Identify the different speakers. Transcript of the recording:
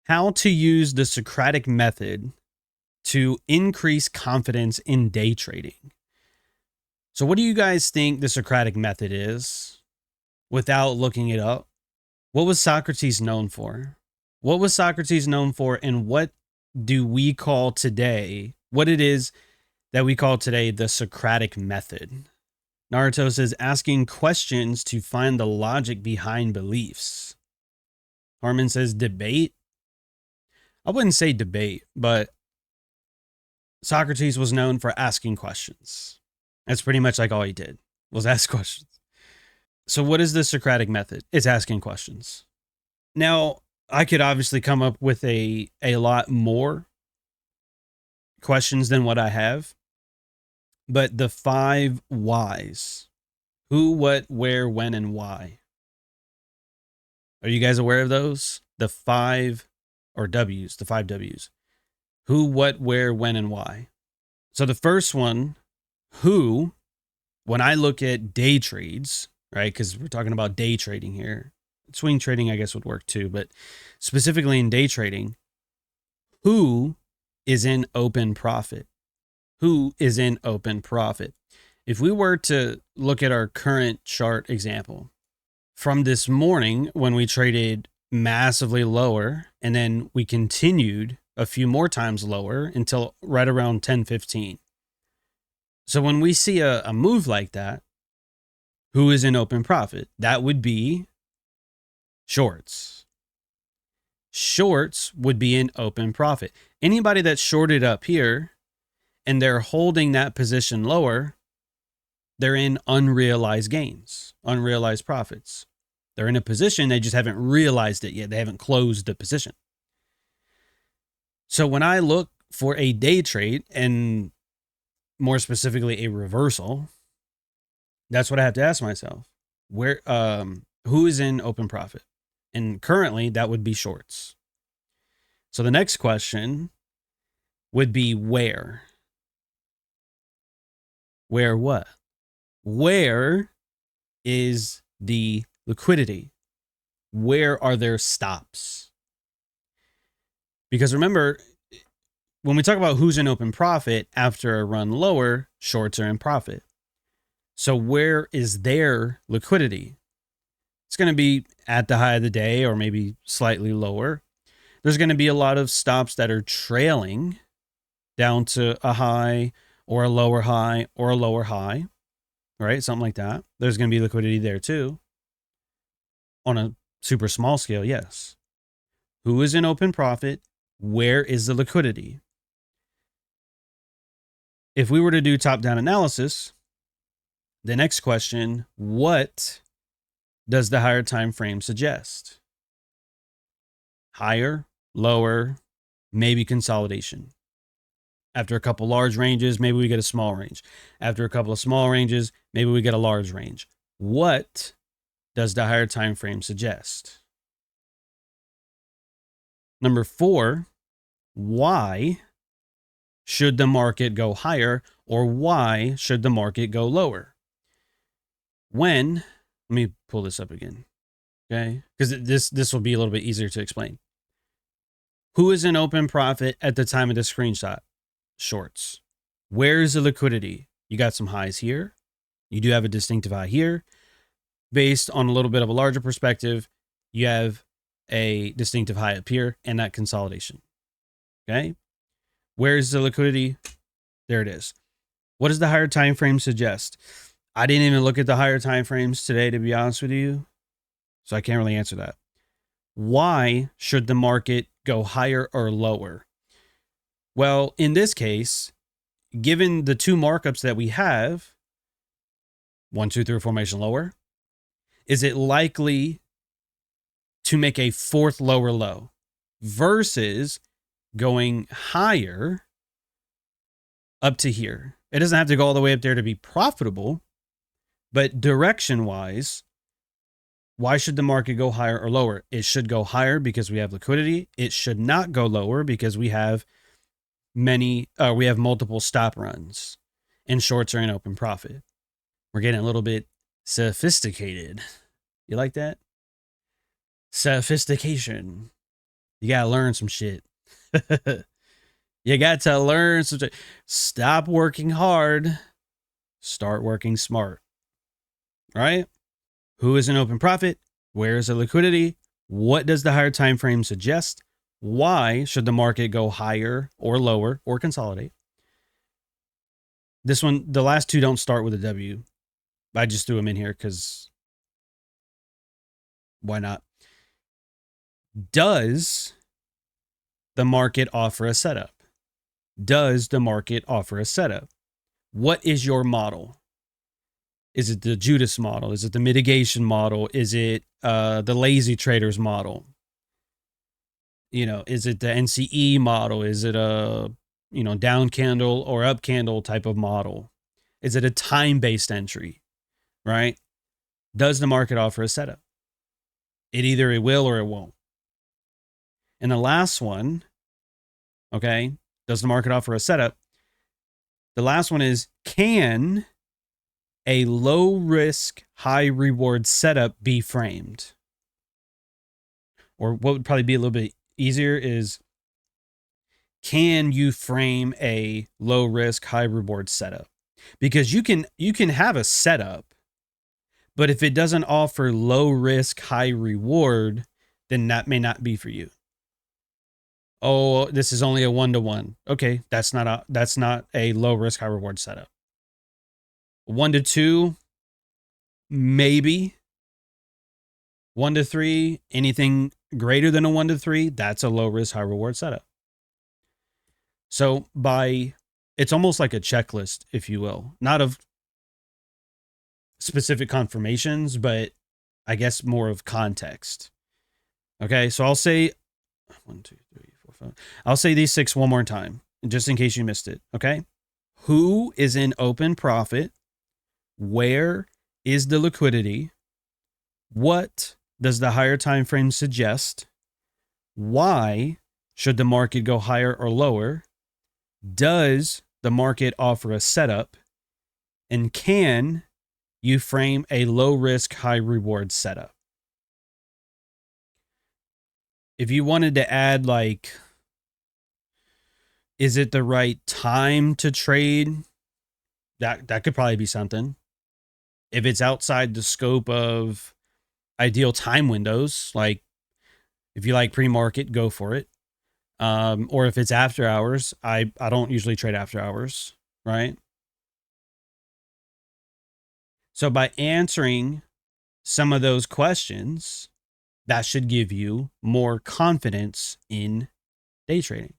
Speaker 1: How to use the Socratic method to increase confidence in day trading. So what do you guys think the Socratic method is without looking it up? What was Socrates known for? What was Socrates known for, and what do we call today, what it is that we call today the Socratic method? Naruto says, asking questions to find the logic behind beliefs. Harmon says, debate. I wouldn't say debate, but Socrates was known for asking questions. That's pretty much like all he did, was ask questions. So what is the Socratic method? It's asking questions. Now, I could obviously come up with a lot more questions than what I have, but the 5 whys: who, what, where, when, and why. Are you guys aware of those? The 5 W's, the 5 W's. Who, what, where, when, and why. So the first one, who, when I look at day trades, right? Because we're talking about day trading here. Swing trading, I guess, would work too, but specifically in day trading, who is in open profit? Who is in open profit? If we were to look at our current chart example from this morning when we traded massively lower and then we continued a few more times lower until right around 10:15. So when we see a move like that, who is in open profit? That would be shorts. Shorts would be in open profit. Anybody that's shorted up here and they're holding that position lower, they're in unrealized gains, unrealized profits. They're in a position, they just haven't realized it yet. They haven't closed the position. So when I look for a day trade, and more specifically a reversal, that's what I have to ask myself. Where, who is in open profit? And currently that would be shorts. So the next question would be where? Where what? Where is the liquidity? Where are there stops? Because remember, when we talk about who's in open profit after a run lower, shorts are in profit. So where is their liquidity? It's going to be at the high of the day or maybe slightly lower. There's going to be a lot of stops that are trailing down to a high or a lower high or a lower high, right? Something like that. There's going to be liquidity there too. On a super small scale, yes. Who is in open profit? Where is the liquidity? If we were to do top-down analysis, the next question, what does the higher time frame suggest? Higher, lower, maybe consolidation. After a couple large ranges, maybe we get a small range. After a couple of small ranges, maybe we get a large range. What does the higher time frame suggest? Number 4, why should the market go higher, or why should the market go lower? When, let me pull this up again, okay? Because this will be a little bit easier to explain. Who is in open profit at the time of the screenshot? Shorts. Where is the liquidity? You got some highs here. You do have a distinctive high here. Based on a little bit of a larger perspective, you have a distinctive high up here and that consolidation. Okay? Where is the liquidity? There it is. What does the higher time frame suggest? I didn't even look at the higher time frames today, to be honest with you, so I can't really answer that. Why should the market go higher or lower? Well, in this case, given the 2 markups that we have, 1, 2, 3 formation lower, is it likely to make a 4th lower low versus going higher up to here? It doesn't have to go all the way up there to be profitable, but direction wise, why should the market go higher or lower? It should go higher because we have liquidity. It should not go lower because we have multiple stop runs and shorts are in open profit. We're getting a little bit sophisticated. You like that? Sophistication. You got to learn some shit. You got to learn some shit. Stop working hard. Start working smart. Right? Who is an open profit? Where is the liquidity? What does the higher time frame suggest? Why should the market go higher or lower or consolidate? This one, the last two don't start with a W. I just threw them in here because why not? Does the market offer a setup? Does the market offer a setup? What is your model? Is it the Judas model? Is it the mitigation model? Is it the lazy traders model? You know, is it the NCE model? Is it a, you know, down candle or up candle type of model? Is it a time-based entry, right? Does the market offer a setup? It will or it won't. And the last one, okay, does the market offer a setup? The last one is, can a low risk, high reward setup be framed? Or what would probably be a little bit easier is, can you frame a low risk, high reward setup? Because you can have a setup, but if it doesn't offer low risk, high reward, then that may not be for you. Oh, this is only a 1-to-1. Okay, that's not a low risk, high reward setup. 1-to-2, maybe. 1-to-3, anything greater than a 1-to-3, that's a low risk, high reward setup. So it's almost like a checklist, if you will, not of specific confirmations, but I guess more of context. Okay, so I'll say 1, 2, 3, 4, 5. I'll say these 6 one more time, just in case you missed it. Okay, who is in open profit? Where is the liquidity? What does the higher time frame suggest? Why should the market go higher or lower? Does the market offer a setup? And can you frame a low risk, high reward setup? If you wanted to add, like, is it the right time to trade? That could probably be something. If it's outside the scope of ideal time windows, like if you like pre-market, go for it. Or if it's after hours, I don't usually trade after hours, right? So by answering some of those questions, that should give you more confidence in day trading.